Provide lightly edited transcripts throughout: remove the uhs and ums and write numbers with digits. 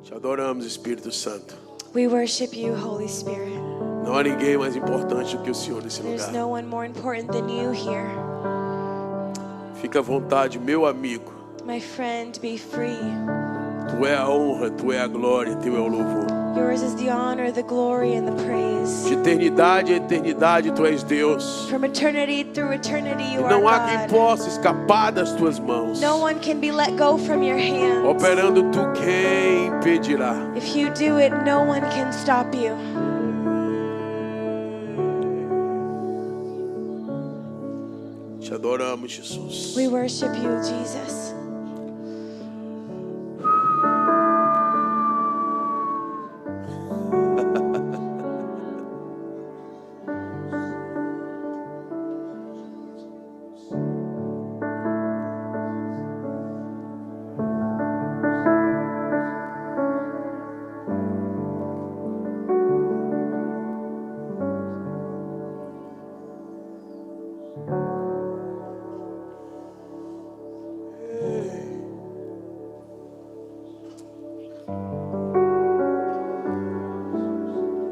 Te adoramos, Espírito Santo. We worship you, Holy Spirit. Não há ninguém mais importante do que o Senhor nesse There's lugar. no one more important than you here. Fica à vontade, meu amigo. My friend, be free. Tu é a honra, tu é a glória, teu é o louvor. Yours is the honor, the glory, and the praise. De eternidade a eternidade, tu és Deus. From eternity through eternity, you E are não há quem God. possa escapar das tuas mãos. No one can be let go from your hands. Operando tu, quem impedirá? If you do it, no one can stop you. Te adoramos, Jesus. We worship you, Jesus.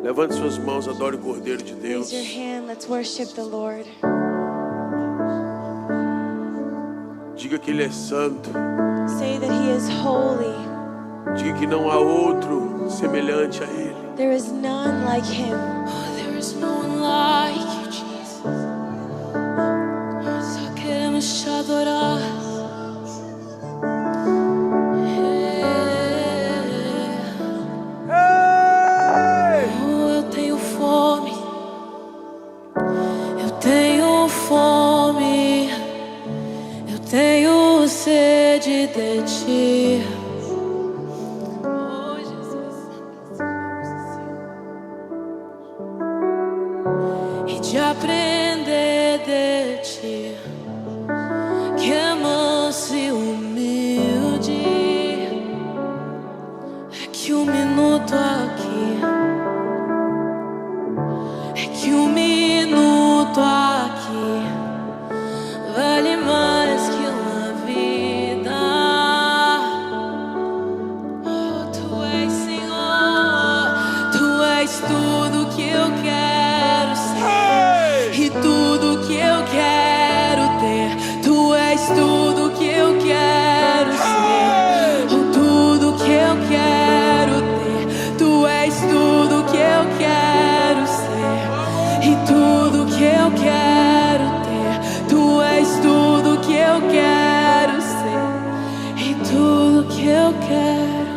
Levante suas mãos, adore o Cordeiro de Deus. Raise your hand, let's worship the Lord. Diga que Ele é santo. Say that He is holy. Diga que não há outro semelhante a Ele. There is none like Him. Oh, there is no one like you, Jesus. Só queremos te adorar. Oh, eu tenho fome. Eu tenho fome. Eu tenho sede de ti. Oh, Jesus. E de aprender de ti, que é manso e humilde. É que um minuto aqui, é que um minuto aqui vale mais que uma vida. Oh, tu és Senhor, tu és tudo que eu quero ser e tudo que eu quero ter. Tu és tudo que eu quero ser, oh, tudo que eu quero ter. Tu és tudo que eu quero ser e tudo que eu quero ter. Tu és tudo que eu quero ser e tudo que eu quero.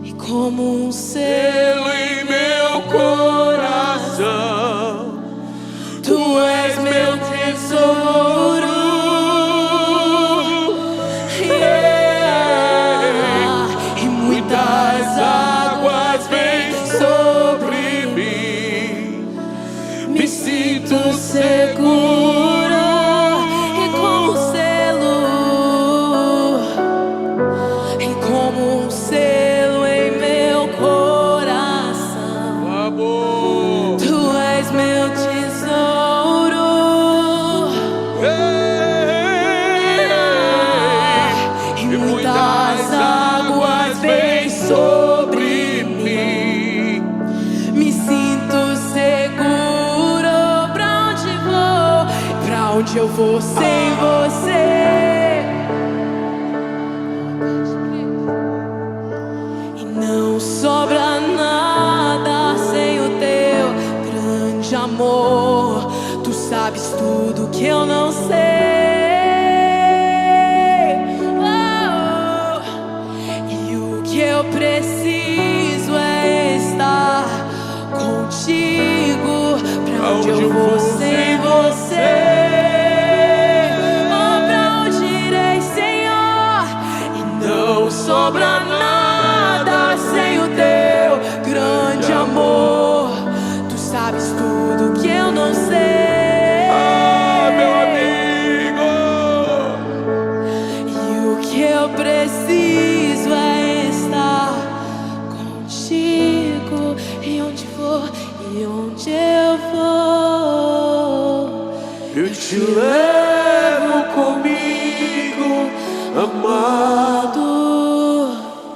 E como um selo Em meu coração, tu és meu tesouro. Yeah. E muitas águas vêm sobre mim. Me sinto seguro. E como um selo, e como um selo em meu coração. amor. Tu és meu tesouro. E muitas águas vêm sobre mim. Me sinto seguro. Pra onde vou? Pra onde eu vou sem você? E não sobra nada sem o teu grande amor. Tu sabes tudo que eu não sei. Oh, e o que eu preciso é estar contigo. Pra onde eu vou sem você? Oh, pra onde irei, Senhor? E não sobra nada sem o teu grande amor. Tu sabes tudo que eu não sei. Ah, meu amigo. E o que eu preciso é estar contigo. E onde for, e onde eu vou, Eu te levo comigo, amado. amado.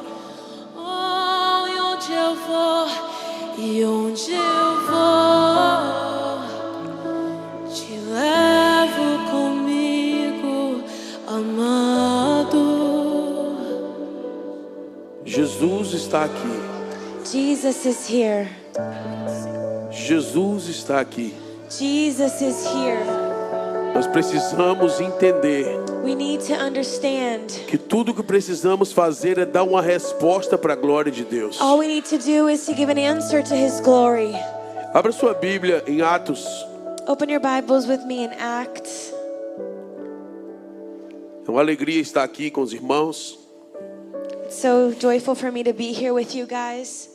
Jesus está aqui. Jesus is here. Jesus está aqui. Jesus is here. Nós precisamos entender We need to understand. que tudo que precisamos fazer é dar uma resposta para a glória de Deus. All we need to do is to give an answer to His glory. Abra sua Bíblia em Atos. Open your Bibles with me in Acts. É uma alegria estar aqui com os irmãos. It's so joyful for me to be here with you guys.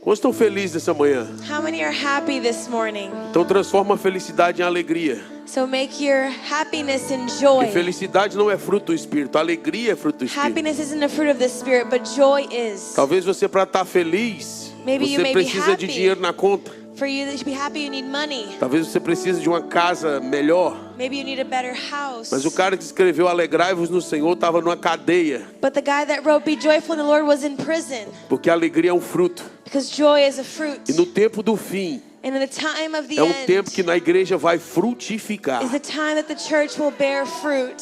Quantos estão felizes nessa manhã? How many are happy this morning? Então transforma a felicidade em alegria. So make your happiness in joy. E felicidade não é fruto do Espírito, a alegria é fruto do Espírito. Happiness isn't a fruit of the Spirit, but joy is. Talvez você, para estar feliz, Maybe you você may be precisa de happy. dinheiro na conta. For you to be happy, you need money. Talvez você precise de uma casa melhor. Maybe you need a better house. Mas o cara que escreveu Alegrai-vos no Senhor estava numa cadeia. But the guy that wrote Be Joyful in the Lord was in prison. Porque a alegria é um fruto. Because joy is a fruit. E no tempo do fim, And in the time of the é um end tempo que na igreja vai frutificar. is the time that the church will bear fruit.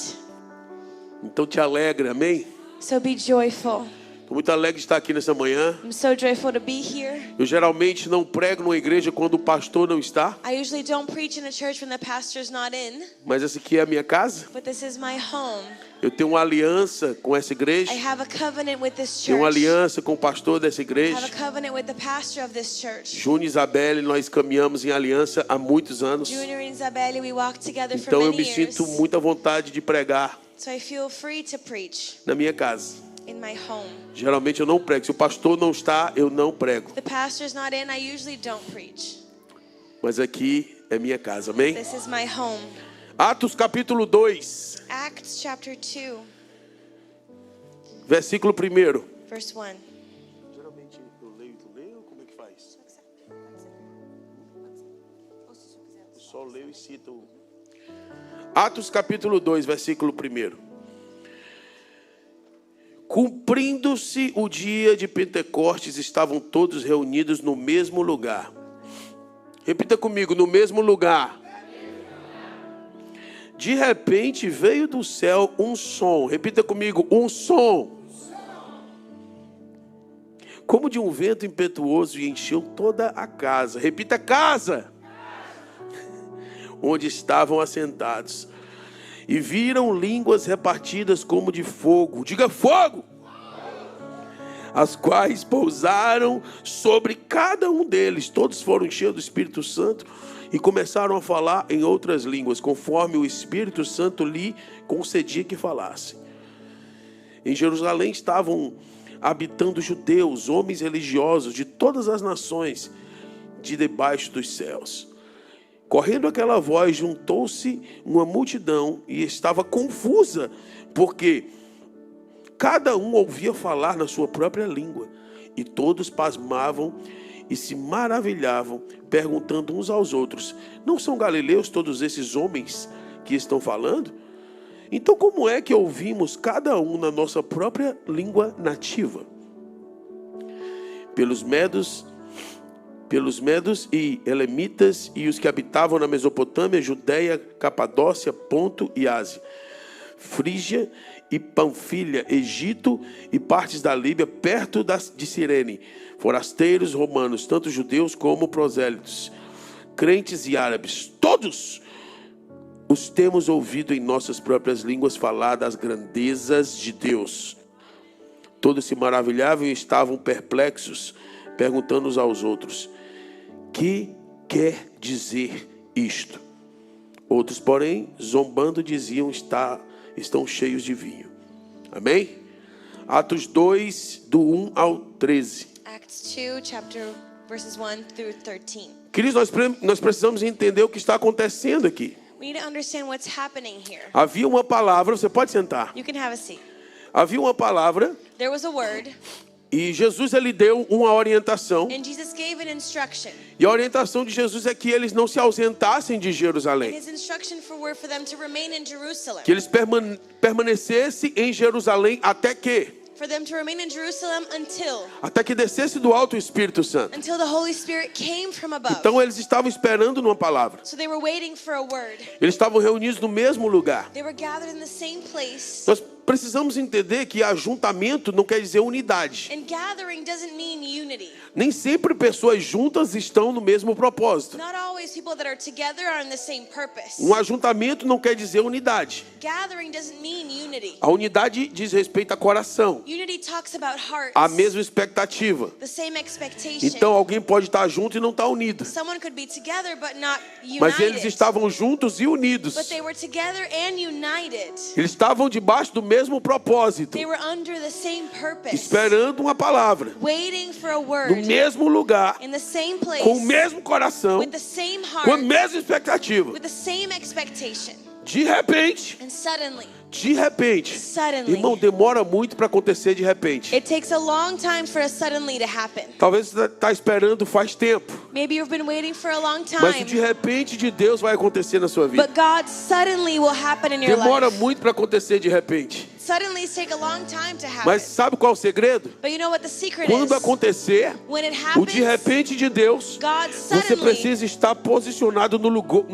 Então te alegra, amém? So be joyful. Estou muito alegre de estar aqui nessa manhã. I'm so joyful to be here. Eu geralmente não prego numa igreja quando o pastor não está. I usually don't preach in a church when the pastor's not in, Mas essa aqui é a minha casa. but this is my home. Eu tenho uma aliança com essa igreja. I have a covenant with this Tenho uma church. aliança com o pastor dessa I have igreja. a covenant with the pastor of this church. Júnior e Isabelle, nós caminhamos em aliança há muitos anos. Junior and Isabelle, we walked together for Então eu many me years. sinto muito à vontade de pregar So I feel free to preach na minha casa. in my home. Geralmente eu não prego. Se o pastor não está, eu não prego. The pastor's not in, I usually don't preach. Mas aqui é minha casa, amém? This is my home. Atos capítulo 2, Acts chapter 2, versículo 1. verse 1. Geralmente eu leio e tu lê ou como é que faz? Eu só leio e cito. Atos capítulo 2, versículo 1. Cumprindo-se o dia de Pentecostes, estavam todos reunidos no mesmo lugar. Repita comigo, no mesmo lugar. De repente veio do céu um som. Repita comigo, um som. Como de um vento impetuoso, e encheu toda a casa. Repita, casa. Onde estavam assentados. E viram línguas repartidas como de fogo. Diga fogo! As quais pousaram sobre cada um deles. Todos foram cheios do Espírito Santo e começaram a falar em outras línguas, conforme o Espírito Santo lhe concedia que falassem. Em Jerusalém estavam habitando judeus, homens religiosos de todas as nações de debaixo dos céus. Correndo aquela voz, juntou-se uma multidão e estava confusa, porque cada um ouvia falar na sua própria língua. E todos pasmavam e se maravilhavam, perguntando uns aos outros: não são galileus todos esses homens que estão falando? Então como é que ouvimos cada um na nossa própria língua nativa? Pelos medos e elamitas e os que habitavam na Mesopotâmia, Judeia, Capadócia, Ponto e Ásia, Frígia e Panfilha, Egito e partes da Líbia, perto de Cirene, forasteiros romanos, tanto judeus como prosélitos, crentes e árabes, todos os temos ouvido em nossas próprias línguas falar das grandezas de Deus. Todos se maravilhavam e estavam perplexos, perguntando uns aos outros: que quer dizer isto? Outros, porém, zombando, diziam: estão cheios de vinho. Amém? Atos 2, do 1 ao 13. Acts 2, chapter verses 1 through 13. Queridos, nós precisamos entender o que está acontecendo aqui. We need to understand what's happening here. Havia uma palavra, você pode sentar. You can have a seat. Havia uma palavra There was a word, e Jesus ele deu uma orientação. and Jesus gave an instruction. E a orientação de Jesus é que eles não se ausentassem de And Jerusalém. his instruction were for them to remain in Jerusalem. Que eles permanecessem em Jerusalém até que For them to remain in Jerusalem Até que descesse do alto o Espírito Santo. until the Holy Spirit came from above. Então eles estavam esperando numa palavra. So they were waiting for a word. Eles estavam reunidos no mesmo lugar. They were gathered in the same place. Nós precisamos entender que ajuntamento não quer dizer unidade. And gathering doesn't mean unity. Nem sempre pessoas juntas estão no mesmo propósito. Not always people that are together are in the same purpose. Um ajuntamento não quer dizer unidade. Gathering doesn't mean unity. A unidade diz respeito a coração, Unity talks about hearts. a mesma expectativa. The same expectation. Então alguém pode estar junto e não estar unido. Someone could be together but not united. Mas eles estavam juntos e unidos. But they were together and united. Eles estavam debaixo do mesmo propósito, They were under the same purpose. esperando uma palavra, Waiting for a no word. mesmo lugar, In the same place. com o mesmo coração, With the same com a heart. mesma expectativa. With the same expectation. De repente, And suddenly. irmão, demora muito para acontecer de repente. It takes a long time for a suddenly to happen. Talvez você está esperando faz tempo, Maybe you've been waiting for a long mas o time. de repente de Deus vai acontecer na sua vida. But God suddenly will happen in your Demora life. muito para acontecer de repente. Suddenlies take a long time to happen. Mas sabe qual é o segredo? But you know what the secret Quando is? acontecer, When it o de happens, repente de Deus, God você suddenly, precisa estar posicionado no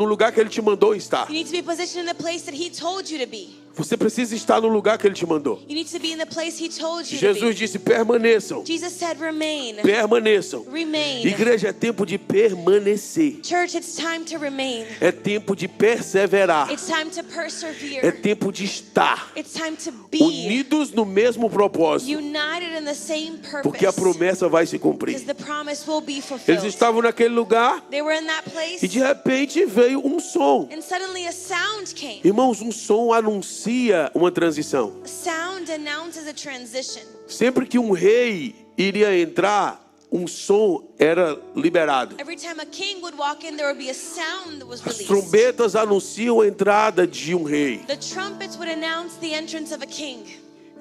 lugar que Ele te mandou estar. you need to be positioned in the place that He told you to be. Você precisa estar no lugar que Ele te mandou. You need to be in the place He told you to Jesus be. disse: permaneçam, Jesus said, remain. permaneçam. Remain. Igreja, é tempo de permanecer. Church, it's time to remain. É tempo de perseverar. It's time to É persevere. tempo de estar It's time to be unidos no mesmo propósito, united in the same porque a purpose. promessa vai se cumprir. Because the promise will be Eles fulfilled. estavam naquele lugar They were in that place. e de repente veio um som. And suddenly a sound came. Irmãos, um som anuncia uma transição. A sound announces a transition. Sempre que um rei iria entrar, um som era liberado. Every time a king would walk in, there would be a sound that was As released. trombetas anunciam a entrada de um rei. The trumpets would announce the entrance of a king.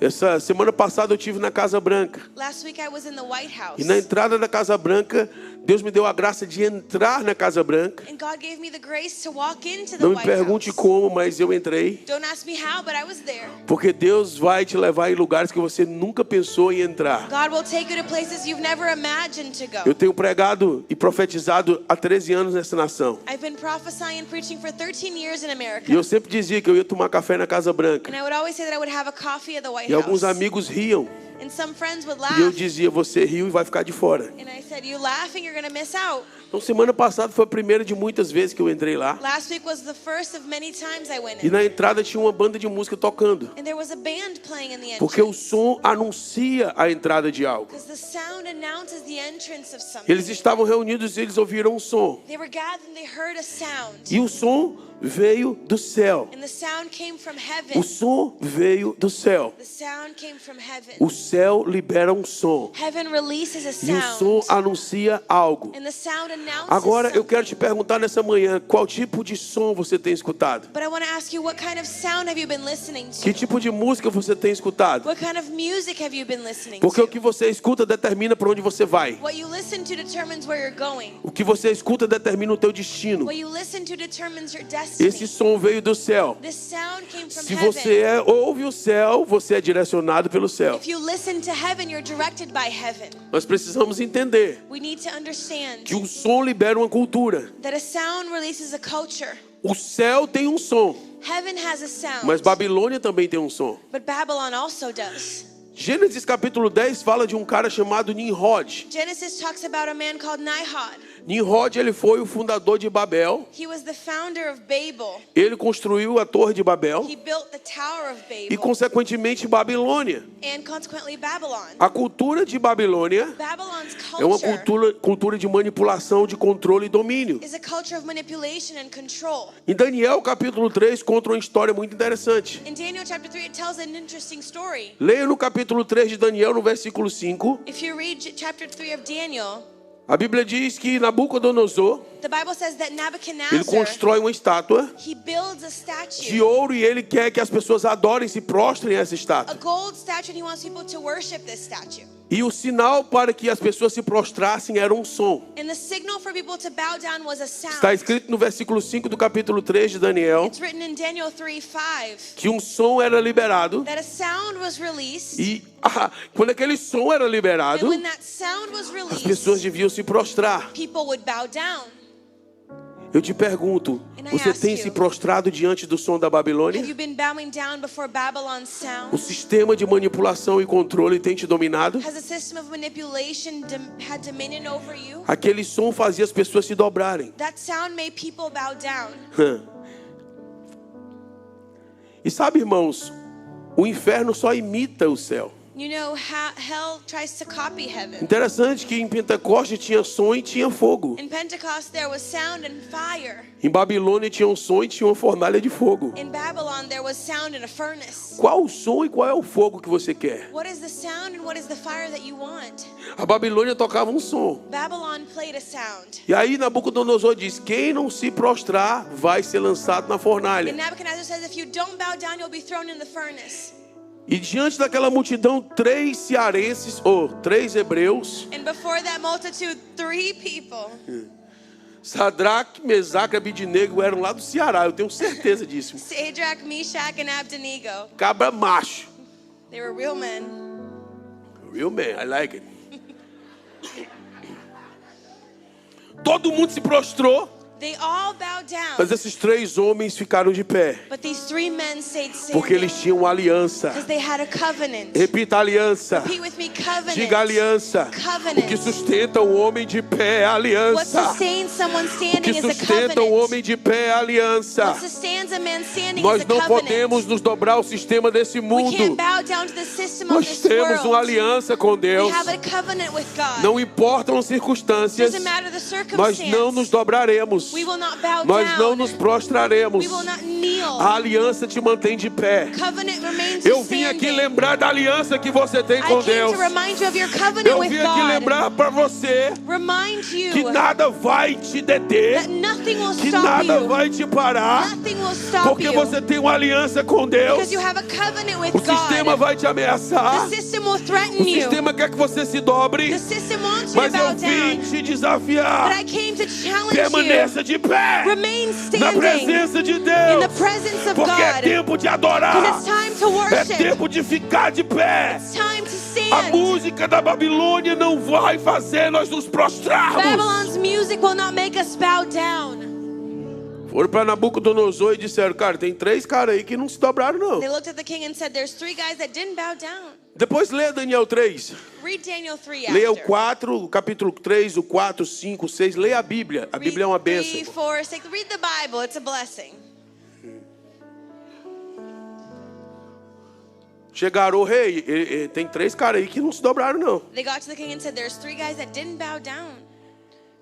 Essa semana passada eu estive na Casa Branca. Last week I was in the White House. E na entrada da Casa Branca, Deus me deu a graça de entrar na Casa Branca. And God gave me the grace to walk into the Não me White pergunte House. como, mas eu entrei. Don't ask me how, but I was there. Porque Deus vai te levar em lugares que você nunca pensou em entrar. God will take you to places you've never imagined to go. Eu tenho pregado e profetizado há 13 anos nessa nação. I've been prophesying and preaching for 13 years in America. E eu sempre dizia que eu ia tomar café na Casa Branca. And I would always say that I would have a coffee at the White E alguns House. amigos riam. And some friends would E eu laugh. dizia: você riu e vai ficar de fora. And I said, you laughing, you're going to miss out. Então semana passada foi a primeira de muitas vezes que eu entrei lá. Last week was the first of many times I went E in. na entrada tinha uma banda de música tocando. And there was a band playing in the Porque o entrance. som anuncia a entrada de algo. Because the sound announces the entrance of something. Eles estavam reunidos e eles ouviram um som. They were gathered and they heard a sound. E o som veio do céu. And the sound came from O heaven. som veio do céu. The sound came from heaven. O céu libera um som. Heaven releases a E o som sound. anuncia algo. And the sound announces Agora eu quero te something. perguntar nessa manhã, qual tipo de som você tem escutado? But I want to ask you, what kind of sound have you been listening Que to? tipo de música você tem escutado? What kind of music have you been listening Porque o to? que você escuta determina para onde você vai. What you listen to determines where you're going. O que você escuta determina o teu destino. What you listen to determines your destiny. Esse som veio do céu. This sound came from Se você heaven. ouve o céu, você é direcionado pelo céu. If you listen to heaven, you're directed by heaven. Nós precisamos entender We need to understand que o som libera uma cultura. that a sound releases a culture. O céu tem um som, Heaven has a sound, mas Babilônia também tem um som. but Babylon also does. Gênesis capítulo 10 fala de um cara chamado Nimrod. Genesis talks about a man called Nihad. Nimrod, ele foi o fundador de Babel. He was the founder of Babel. Ele construiu a Torre de Babel He built the Tower of e, Babel consequentemente, Babilônia. and consequently Babylon. A cultura de Babilônia Babylon's é uma culture cultura de manipulação, de controle e domínio. is a culture of manipulation and control. Em Daniel capítulo 3 conta uma história muito interessante. In Daniel chapter 3, it tells an interesting story. Leia no capítulo 3 de Daniel, no versículo 5. If you read chapter 3 of Daniel, A Bíblia diz que Nabucodonosor, the Bible says that ele Nebuchadnezzar, constrói uma estátua he builds a de statue, ouro e ele quer que as pessoas adorem, se prostrem a essa a estátua. gold statue, and he wants people to worship this statue. E o sinal para que as pessoas se prostrassem era um som. And the signal for people to bow down was a sound. Está escrito no versículo 5 do capítulo 3 de Daniel It's written in Daniel 3:5 que um som era liberado that a sound was released, e quando aquele som era and liberado, when that sound was as pessoas released, deviam se prostrar. people would bow down. Eu te pergunto, And I você ask tem you, se prostrado diante do som da Babilônia? have you been bowing down before Babylon's sound? O sistema de manipulação e controle tem te dominado? Has a system of manipulation had dominion over you? Aquele som fazia as pessoas se dobrarem. That sound made people bow down. E sabe, irmãos, o inferno só imita o céu. You know, hell tries to copy heaven. Interessante que em Pentecostes tinha som e tinha fogo. In Pentecost there was sound and fire. Em Babilônia tinha um som e tinha uma fornalha de fogo. In Babylon there was sound and a furnace. Qual o som e qual é o fogo que você quer? What is the sound and what is the fire that you want? A Babilônia tocava um som. Babylon played a sound. E aí Nabucodonosor diz: quem não se prostrar vai ser lançado na fornalha. And Nebuchadnezzar says, if you don't bow down, you'll be thrown in the furnace. E diante daquela multidão, 3 cearenses, ou 3 hebreus, And before that multitude, 3 people, Sadraque, Mesaque e Abidnego, eram lá do Ceará, eu tenho certeza disso. Shadrach, Meshach, and Abednego, Cabra macho. they were real men. Real man, I like it. Todo mundo se prostrou, They all bowed down, mas esses 3 homens ficaram de pé, but these 3 men stayed porque standing eles tinham uma aliança. because they had a covenant. Repita: aliança. Repeat with me, covenant. Diga: aliança. O que sustenta o homem de pé é a What aliança. sustains someone O standing que is a sustenta o covenant. homem de pé é a aliança. What sustains a man standing Nós is a não covenant. podemos nos dobrar ao sistema desse We mundo. can't bow down to the system of Nós this temos uma world. aliança com We Deus. have a covenant with God. Não importam as circunstâncias, Doesn't matter the nós circumstance. não nos dobraremos. We will not bow Nós não down. nos prostraremos. We will not kneel. A aliança te mantém de pé. Covenant remains Eu vim aqui standing. lembrar da aliança que você tem I com came Deus. to remind you of your covenant Eu with vim aqui God. lembrar para você Remind que you nada vai te deter, that nothing will que stop nada you. vai te parar, Nothing will stop porque you. você tem uma aliança com Deus. Because you have a covenant with O sistema God. vai te ameaçar. The system will O threaten you. sistema quer que você se dobre, The system wants you to mas bow eu vim down. te But desafiar. I came to challenge Permaneça de pé you. Remain na standing presença de in Deus, the presence of porque é God. tempo de Because adorar, it's time to é worship. tempo de ficar de pé. It's time to A stand. música da Babilônia não vai fazer nós nos prostrarmos. Babylon's music will not make us bow down. Foram para Nabucodonosor e disseram: cara, tem 3 caras aí que não se dobraram não. They looked at the king and said, there's 3 guys that didn't bow down. Depois leia Daniel 3. Read Daniel 3 Leia o after. 4, o capítulo 3, o 4, 5, 6. Leia a Bíblia. A Bíblia é uma Read bênção. 3, 4, 6. Read the Bible. It's a blessing. Chegaram: o rei, tem 3 caras aí que não se dobraram não. They got to the king and said, there's 3 guys that didn't bow down.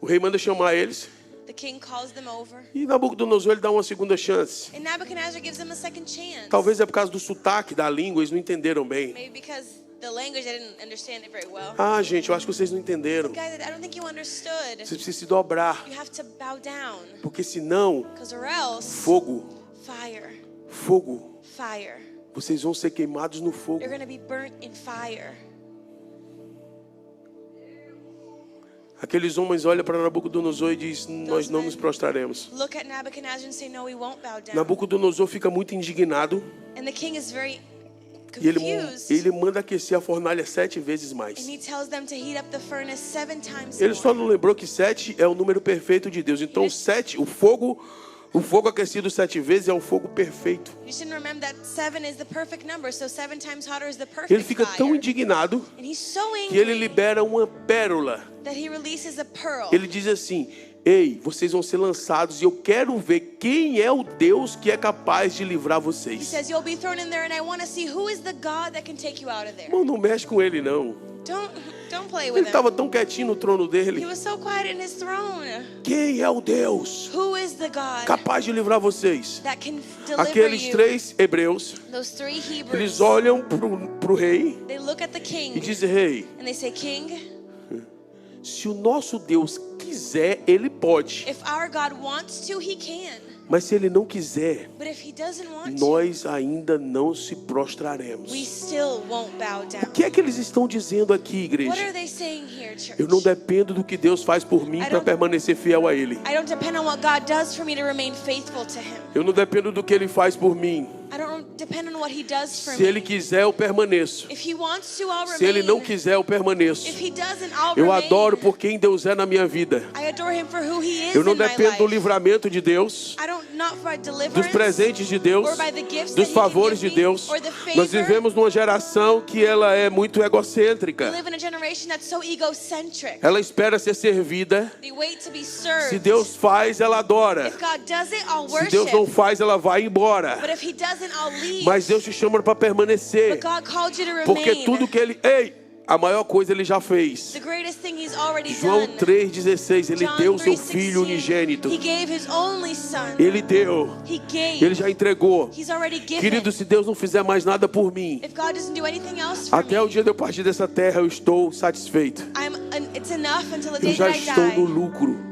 O rei manda chamar eles. The king calls them over. E Nabucodonosor ele dá uma segunda chance. And Nebuchadnezzar gives them a second chance. Talvez é por causa do sotaque da língua, eles não entenderam bem. Maybe because the language, I didn't understand it very well. Ah, gente, eu acho que vocês não entenderam. Guys, I don't think you understood. Você precisa se dobrar, You have to bow down. porque senão, Because or else, fogo, fire, fogo, fire. vocês vão ser queimados no fogo. You're going to be burnt in fire. Aqueles homens olham para Nabucodonosor e dizem: nós não nos prostraremos. Look at Nebuchadnezzar and say, no, we won't bow down. Nabucodonosor fica muito indignado And the king is very e confused. ele manda aquecer a fornalha 7 vezes mais. And he tells them to heat up the furnace 7 times Ele só more. não lembrou que 7 é o número perfeito de Deus. Então 7, o fogo aquecido 7 vezes é um fogo perfeito. You should remember that 7 is the perfect number, so 7 times hotter is the perfect Ele fica tão fire. indignado And he's so que ele angry libera uma pérola. that he releases a pearl. Ele diz assim: ei, vocês vão ser lançados e eu quero ver quem é o Deus que é capaz de livrar He vocês. says, you'll be thrown in there and I want to see who is the God that can take you out of there. Irmão, não mexe com ele não. Don't play with Ele him. estava tão quietinho no trono He dele. was so quiet in his throne. Quem é o Deus Who is the God capaz de livrar vocês? that can deliver Aqueles you? 3 hebreus, Those 3 Hebrews, eles olham pro rei they look at the e king dizem: rei, and they say, King, se o nosso Deus quiser, ele pode. if our God wants to, he can. Mas se ele não quiser, But if he doesn't want nós ainda não se to, prostraremos. we still won't bow O down. que é que eles estão dizendo aqui, What igreja? are they saying here, church? Eu não dependo do que Deus faz por mim para permanecer fiel a Ele. I don't depend on what God does for me to remain faithful to him. Eu não dependo do que Ele faz por mim I don't depend on what he does for Se me. Ele quiser, eu permaneço. If he wants to, I'll Se Ele remain. não quiser, eu permaneço. If he doesn't, I'll Eu remain. adoro por quem Deus é na minha vida. I adore him for who he is Eu não in my dependo do life. livramento de Deus, I don't not for dos deliverance presentes de Deus, or by the gifts dos that he can favores de give me, Deus. or the favor. Nós vivemos numa geração que ela é muito We egocêntrica. live in a generation that's so egocentric. Ela espera ser servida. They wait to be served. Se Deus faz, ela adora. If God does it, I'll Se worship. Deus não faz, ela vai embora. But if he doesn't, I'll leave. Mas Deus te chama para permanecer. But God called you to remain. Porque tudo que Ele... Ei, a maior coisa Ele já fez. The greatest thing he's already João done. 3,16, Ele John deu seu 3:16, Filho unigênito. He gave his only son. Ele deu. He gave. Ele já entregou. He's already given. Querido, se Deus não fizer mais nada por mim, If God doesn't do anything else for até me, o dia de eu partir dessa terra, eu estou satisfeito. it's enough until the Eu day já that I estou no die. lucro.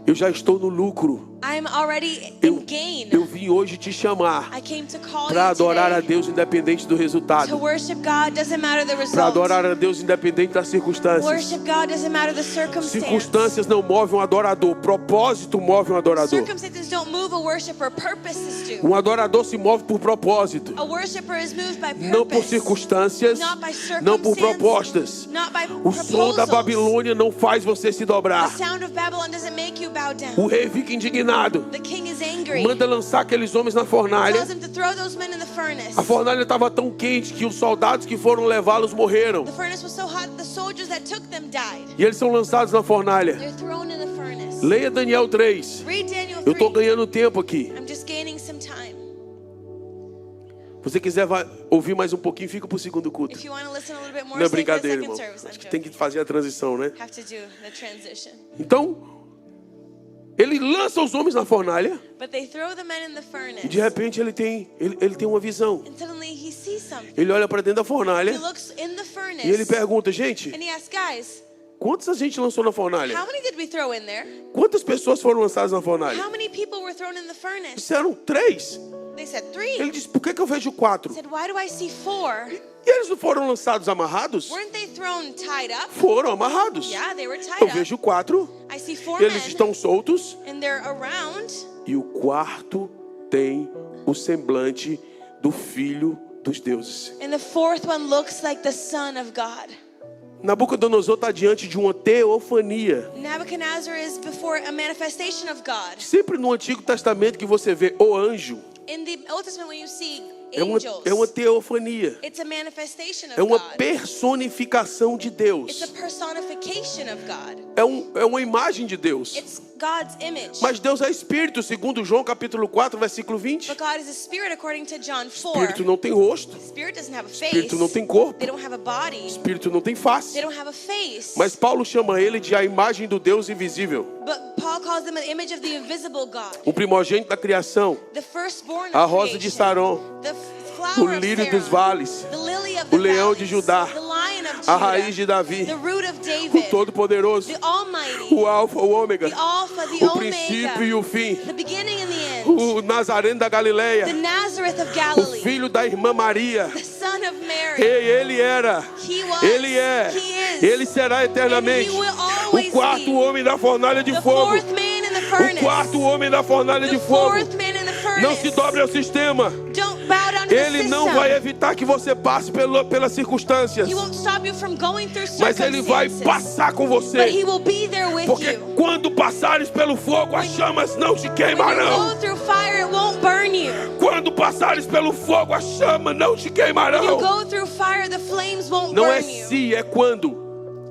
Eu já estou no lucro. I'm already Eu, in gain. eu vim hoje te chamar I came to call para you adorar a today. Deus independente do To resultado. worship God doesn't matter the Para result. adorar a Deus independente das circunstâncias. Worship God doesn't matter the circumstance. Circunstâncias não movem um adorador. Propósito move um adorador. Circumstances don't move a worshiper. Purposes do. Um adorador se move por propósito. A worshiper is moved by purpose. Não por circunstâncias, Not by circumstance, não por propostas. Not by O som da proposals. Babilônia não faz você se The dobrar. sound of Babylon doesn't make you bow down. O rei fica indignado. The king is angry. Manda lançar aqueles homens na fornalha. Tells him to throw those men in the furnace. A fornalha estava tão quente que os soldados que foram levá-los morreram. The furnace was so hot, the soldiers that took them died. E eles são lançados na fornalha. They're thrown in the furnace. Leia Daniel 3. Read Daniel 3. Eu estou ganhando tempo aqui. I'm just gaining some time. Se você quiser ouvir mais um pouquinho, fica para o segundo culto. If you want to listen a little bit more, Não é stay for the brincadeira, second irmão. service. I'm Acho que tem que joking. fazer a transição, né? Have to do the transition. Então, ele lança os homens na fornalha But they throw the men in the e furnace. de repente ele tem uma visão. And suddenly he sees something. Ele olha para dentro da He fornalha looks in the furnace. e ele pergunta: gente, And he asks, guys, quantos a gente lançou na fornalha? how many did we throw in there? Quantas pessoas foram lançadas na fornalha? How many people were thrown in the furnace? Disseram 3. They said 3. Ele disse: por que eu vejo 4? He said, why do I see 4? E eles não foram lançados amarrados? Weren't they thrown tied up? Foram amarrados. Yeah, they were tied Eu up. vejo 4. I see 4 Eles men, estão soltos. and they're around. E o quarto tem o semblante do Filho dos deuses. And the 4th one looks like the Son of God. Nabucodonosor está diante de uma teofania. Nebuchadnezzar is before a manifestation of God. Sempre no Antigo Testamento que você vê o anjo, In the Old Testament, when you see é uma angels, teofania. it's a manifestation of É uma God. personificação de It's Deus. a personification of God. É uma imagem de Deus. It's God's image. Mas Deus é Espírito, segundo João capítulo 4, versículo 20. But God is a spirit, according to John 4. Espírito não tem rosto. Spirit doesn't have a face. Espírito não tem corpo. They don't have a body. Espírito não tem face. They don't have a face. Mas Paulo chama ele de a imagem do Deus invisível. But Paul calls them an image of the invisible God. O primogênito da criação. The firstborn of A rosa de creation. Saron. The O flower of lírio dos Saron. vales. The lily of the O leão valleys. de Judá. The lion of A Judah. raiz de Davi. The root of O David. Todo-Poderoso. The Almighty. O Alfa, o Ômega. The Alpha, the O Omega. princípio e o fim. The beginning and the end. O Nazareno da The Galileia. Nazareth of O Galilee. filho da irmã Maria. The son of Mary. Ele era. He was. Ele é. He is. Ele será eternamente. And he will O always quarto be. homem da fornalha de The fogo. fourth man in the O furnace. quarto homem da fornalha de The fogo. fourth man in the furnace. Não se dobre ao sistema. Don't bow down to the Ele não system. vai evitar que você passe pelas circunstâncias. He won't stop you from going through Mas ele vai circumstances. passar com But você. he will be there with Porque you. quando passares pelo fogo, as chamas não te When you queimarão. go through fire, it won't burn you. Quando passares pelo fogo, a chama não te When you queimarão. go through fire, the flames won't Não é burn you. se, é quando.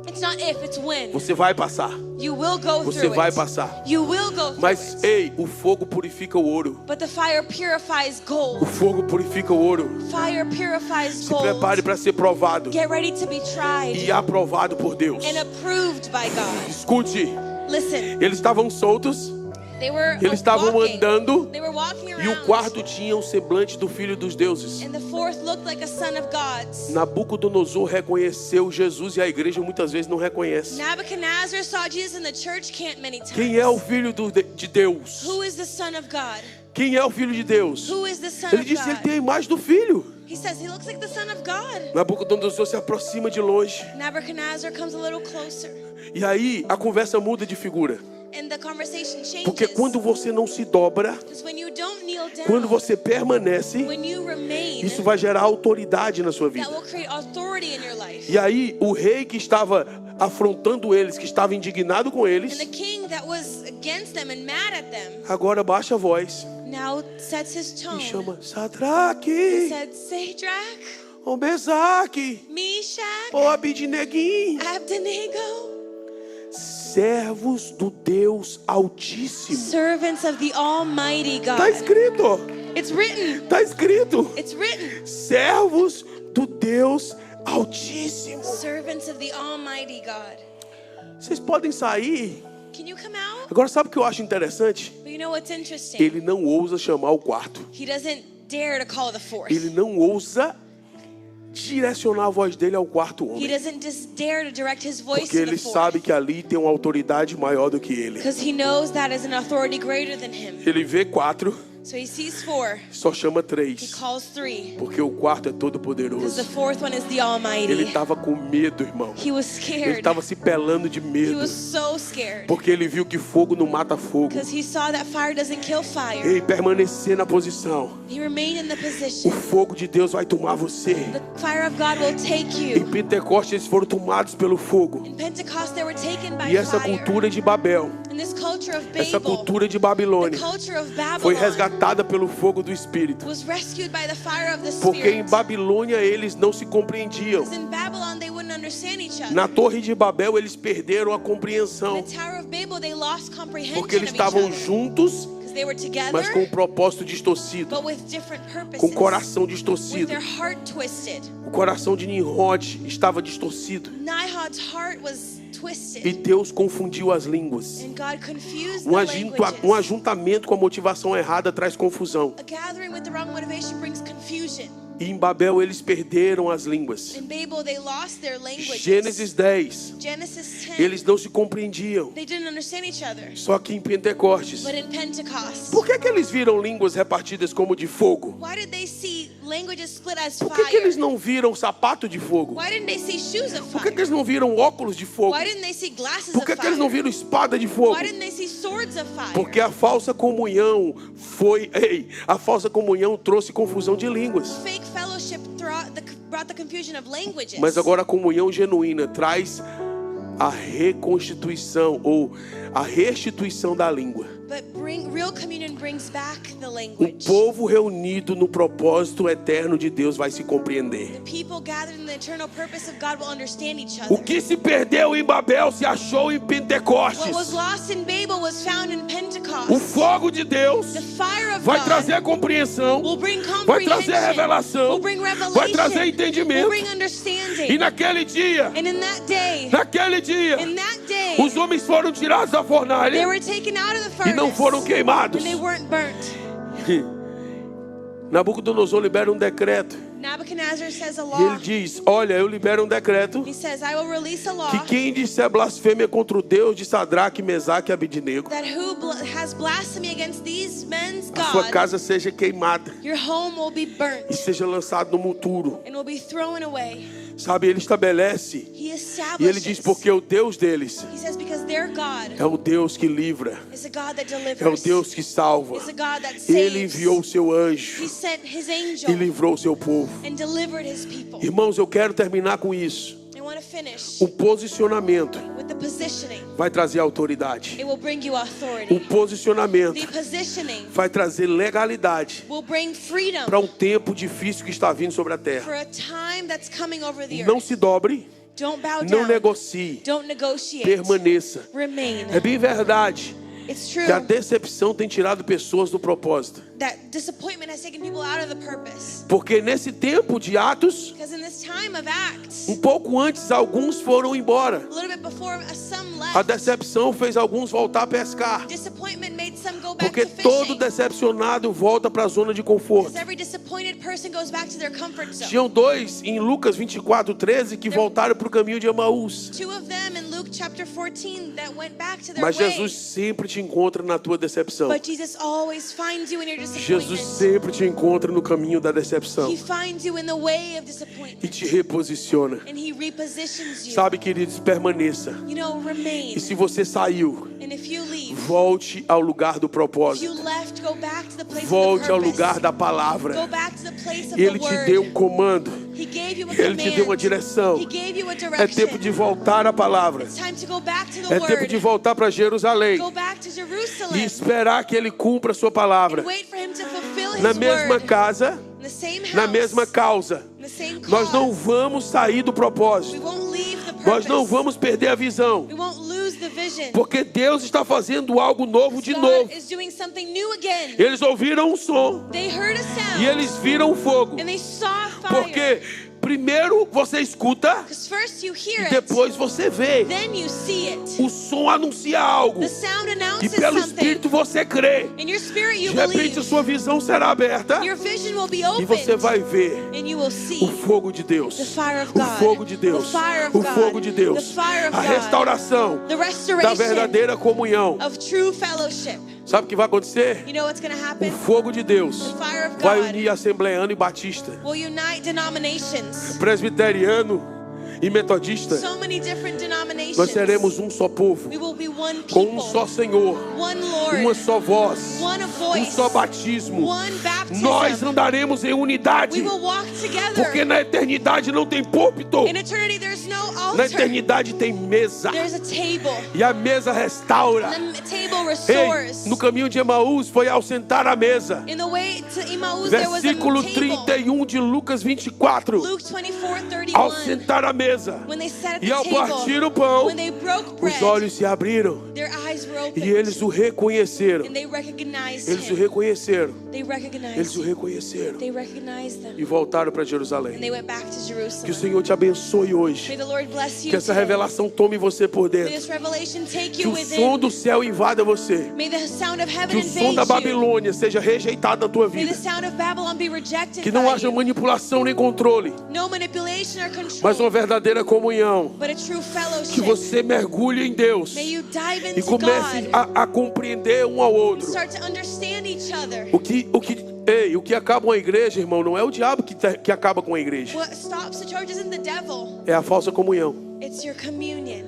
It's not if, it's when. Você vai passar. You will go Você through vai it. passar. You will go through Mas, it. ei, o fogo purifica o ouro. But the fire purifies O gold. fogo purifica o ouro. Fire purifies Se gold. prepare para ser provado Get ready to be tried e aprovado por Deus. and approved by God. Escute, Listen, eles estavam soltos, they were eles estavam walking. andando, They were walking e o around. quarto tinha o semblante do Filho dos Deuses. And the fourth looked like a son of God's. Nabucodonosor reconheceu Jesus e a igreja muitas vezes não reconhece. Nebuchadnezzar saw Jesus and the church can't many times. Quem é o Filho de Deus? Who is the son of God? Quem é o Filho de Deus? Who is the son Ele of disse que ele God? tem a imagem do Filho. He says he looks like the son of God. Nabucodonosor se aproxima de longe. Nebuchadnezzar comes a little closer. E aí a conversa muda de figura. And the conversation changes. Porque quando você não se dobra, Because when you don't kneel down, Quando você permanece, when you remain, isso vai gerar autoridade na sua vida. that will create authority in your life. E aí, o rei que estava afrontando eles, que estava indignado com And eles, the king that was against them and mad at them agora baixa a voz now sets his e tone. chama He Sadraque, said, Sadrach, ô Mesaque, Meshach, ô Abidneguim, Abednego, servos do Deus Altíssimo. servants of the Almighty God. Está escrito, It's written. está escrito. It's written. Servos do Deus Altíssimo. Servants of the Almighty God. Vocês podem sair. Can you come out? Agora, sabe o que eu acho interessante? But you know what's interesting? Ele não ousa chamar o quarto. He doesn't dare to call the fourth. Ele não ousa direcionar a voz dele ao quarto He homem. doesn't just dare to direct his voice Porque to ele the sabe fourth. que ali tem uma autoridade maior do que ele. Because he knows that is an authority greater than him. Ele vê 4, So he sees 4. só chama He 3. calls 3. Porque o quarto é todo Because the poderoso. fourth one is the Ele Almighty. estava com medo, irmão. He was Ele scared. estava se pelando de He medo. was so scared. Porque ele viu que fogo não mata fogo. Because he saw that fire doesn't kill fire. Ei, permanecer na posição. He remained in the O position. fogo de Deus vai tomar você. The fire of God will take Em you. Pentecostes eles foram tomados pelo fogo. In Pentecost they were taken by E essa fire. cultura de Babel, And this culture of essa Babel, cultura de the Babilônia, culture of foi Babylon, resgatada pelo fogo do Espírito. was rescued by the fire of the Porque em Spirit. Babilônia eles não se compreendiam. Because in Babylon they wouldn't understand each other. Na Torre de Babel eles perderam a In compreensão. the Tower of Babel they lost comprehension Porque eles of each estavam other. juntos, Because they were mas com um together, propósito distorcido. but with different purposes. Com o coração With distorcido. their heart twisted. O coração de Nimrod estava distorcido. Nihad's heart was E twisted. Deus confundiu as línguas. And God confused Um the ajuntamento languages. com a motivação errada traz confusão. A gathering with the wrong motivation brings confusion. E em Babel eles perderam as línguas. In Babel they lost their languages. Gênesis 10, Genesis 10. eles não se compreendiam. They didn't understand each other. Só que em Pentecostes, But in Pentecost, por que eles viram línguas repartidas como de fogo? why did they see languages split as Por que eles fire? não viram sapato de fogo? Why didn't they see shoes of Por que fire? eles não viram óculos de fogo? Why didn't they see glasses Por of que eles não fire? viram espada de fogo? Why didn't they see swords of fire? Porque a falsa comunhão a falsa comunhão trouxe confusão de línguas. Fake fellowship brought the confusion of languages. Mas agora a comunhão genuína traz a reconstituição ou a restituição da língua. But real communion brings back the Um language. povo reunido no propósito eterno de Deus vai se compreender. The people gathered in the eternal purpose of God will understand each O other. que se perdeu em Babel se achou em What was Pentecostes. lost in Babel was found in Pentecost. O fogo de Deus The fire of vai God trazer compreensão, will bring vai trazer comprehension, revelação, will bring revelation, vai trazer will entendimento. bring understanding. E naquele dia, And in that day, os homens foram tirados da they fornalha were taken out of the e furnace não foram queimados. and they weren't burnt. Nabucodonosor libera um decreto. Nebuchadnezzar says a E ele law. diz: olha, eu libero um decreto He says, I will release a law que quem disser blasfêmia contra o Deus de Sadraque, Mesaque e Abidnego, that who has blasphemy against these men's a sua God, casa seja queimada your home will be burnt e seja lançado no monturo. and will be thrown away. Sabe, ele estabelece He establishes. e ele diz: porque o Deus deles He says, because their God é o Deus que livra, is a God that delivers. é o Deus que salva. Is a God that saves. Ele enviou o seu anjo He sent his e angel livrou o seu povo. and delivered his people. Irmãos, eu quero terminar com isso. I want to finish O posicionamento with the positioning. vai trazer autoridade. It will bring you O authority. posicionamento The positioning vai trazer legalidade will bring freedom para um tempo difícil que está vindo sobre a for terra. a time that's coming over the Não earth. se dobre, Don't bow não down. negocie, Don't negotiate. permaneça. Remain. É bem verdade It's true que a decepção tem tirado pessoas do propósito. that disappointment has taken people out of the purpose. Porque nesse tempo de Atos, Because in this time of Acts, um pouco antes, alguns foram embora. a little bit before, some A left. decepção fez alguns voltar a pescar. Disappointment made some go back Porque to todo fishing. decepcionado volta para a zona de conforto. Because every disappointed person goes back to their comfort zone. Tinham dois em Lucas 24:13 que voltaram para o caminho de Emaús. Two of them in Luke chapter 14 that went back to their Mas way. Jesus sempre te encontra na tua decepção. But Jesus always finds you in your Jesus disappointment. sempre te encontra no caminho da decepção He finds you in the way of e disappointment. te reposiciona. And he repositions you. Sabe, queridos, permaneça. You know, remain. E se você saiu, And if you leave, volte ao lugar do propósito. propósito. left, go back to the place Volte of the ao purpose. lugar da palavra. Go back to the place of Ele the te word. deu um comando. He gave you a Ele te deu uma command. direção. He gave you a É direction. tempo de voltar à palavra. It's time to go back to the É tempo word. de voltar para Jerusalém Go back to e Jerusalem. esperar que Ele cumpra a sua palavra. And wait for him to fulfill his Na mesma word. casa, In the same house. na mesma causa. In the same Nós não cause. vamos sair do We propósito. won't leave the purpose. Nós não vamos perder a visão. We won't lose the vision. Porque Deus está fazendo algo novo de God novo. is doing something new again. Eles ouviram um som They heard a sound. e eles viram o fogo. And they saw fire. Porque primeiro você escuta Because first you hear e it. depois você vê. Then you see it. O som anuncia algo The sound e announces pelo something. Espírito você crê. In your spirit you De repente believe. a sua visão será aberta Your vision will be e opened. você vai ver And you will see o fogo de Deus. the fire of O God. fogo de Deus. The fire of O God. fogo de Deus. The fire of A God. restauração The da restoration verdadeira comunhão. of true fellowship. Sabe o que vai acontecer? You know what's going to O happen? fogo de Deus The fire of vai God unir assembleano e batista, will unite denominations. presbiteriano e metodista. So many different denominations. Nós seremos um só povo, We will be one com people. um só Senhor, One Lord. uma só voz, One um voice. só batismo. One baptism. Nós andaremos em We unidade, will walk together. porque na eternidade não tem púlpito, In eternity there's no na altar. eternidade tem mesa, There's a table. e a mesa restaura. And the table Ei, restores. no caminho de Emaús foi ao sentar à mesa. In the way to Emmaus there was a Versículo table. 31 de Lucas 24. Luke 24:31. Ao sentar à mesa When they sat at the e ao table, partir o pão, when they broke bread, os olhos se abriram their eyes were opened. e eles o reconheceram. And they recognized Eles o him. reconheceram. They recognized Eles o him. reconheceram They recognized them. e voltaram para And Jerusalém. they went back to Que o Jerusalem. Senhor te abençoe May hoje. the Lord bless you Que essa today. revelação tome você por May dentro. this revelation take Que you o som within. do céu invada você. May the sound of Que heaven o som da invade you. Babilônia seja rejeitado na tua May the vida. sound of Babylon be rejected Que não by haja you. manipulação nem controle, No manipulation or mas control, uma verdadeira comunhão. but a true Que fellowship. você mergulhe em Deus May you dive e into comece God a compreender um ao and outro. start to understand each other. O que acaba uma igreja, irmão, não é o diabo que acaba com a igreja. What stops the church isn't the devil, É a falsa comunhão. it's your communion,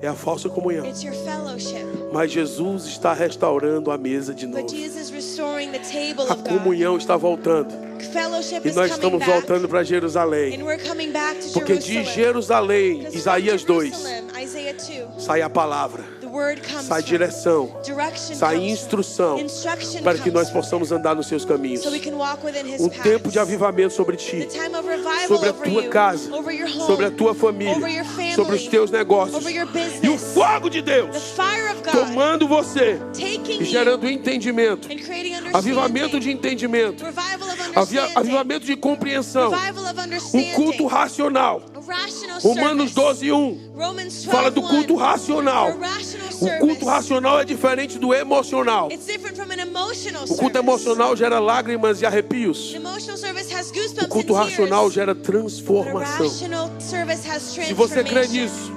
É a falsa comunhão. it's your fellowship. Mas Jesus está restaurando a mesa de novo. But Jesus is restoring the table A of God. comunhão está voltando. Fellowship E is nós coming estamos back. voltando para Jerusalém. And we're coming back to Porque de Jerusalem. Jerusalém, Because from Isaías 2, Jerusalem, Isaiah 2, sai a palavra, the word comes sai from. direção, Direction sai comes from. instrução, Instruction para que comes nós from. possamos andar nos seus caminhos. So we can walk within his Um paths. tempo de avivamento sobre ti, The time of revival sobre a over tua you, casa, over your home, sobre a tua família, over your family, sobre os teus negócios. over your business. E o fogo de The Deus fire of God tomando você taking e gerando you entendimento, and creating avivamento de understanding. entendimento, Revival of understanding. avivamento de compreensão, Revival of um understanding. culto racional. A rational Romanos service. 12:1 Romans fala do 12:1. culto racional. A rational O service. culto racional é diferente do emocional. It's different from an emotional O culto service. emocional gera lágrimas e arrepios. The emotional service has goosebumps O culto and racional tears. gera But a transformação. rational service has Se você crê transformation. nisso,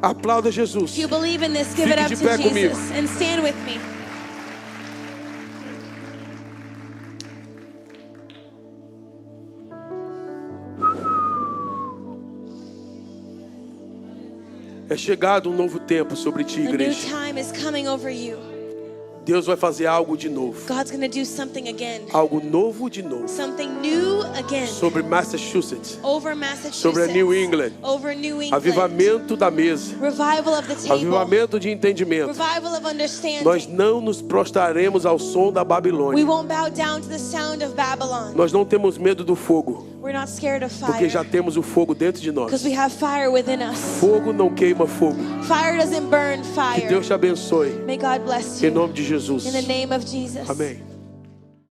aplauda Jesus. If you believe in this, give Fique it up de to pé Jesus comigo. and stand with me. É chegado um novo tempo sobre ti, A new igreja. time is coming over you. Deus vai fazer algo de novo. God's going to do something again. Algo novo de novo. Something new again. Sobre Massachusetts. Over Massachusetts. Sobre a New England. Over New England. Avivamento da mesa. Revival of the table. Avivamento de entendimento. Revival of understanding. Nós não nos prostraremos ao som da We Babilônia. won't bow down to the sound of Babylon. Nós não temos medo do fogo, We're not scared of porque fire. já temos o fogo dentro de nós. Because we have fire within us. Fogo não queima fogo. Fire doesn't burn Que fire. Deus te abençoe. May God bless Em you. nome de Jesus. In the name of Jesus. Amém.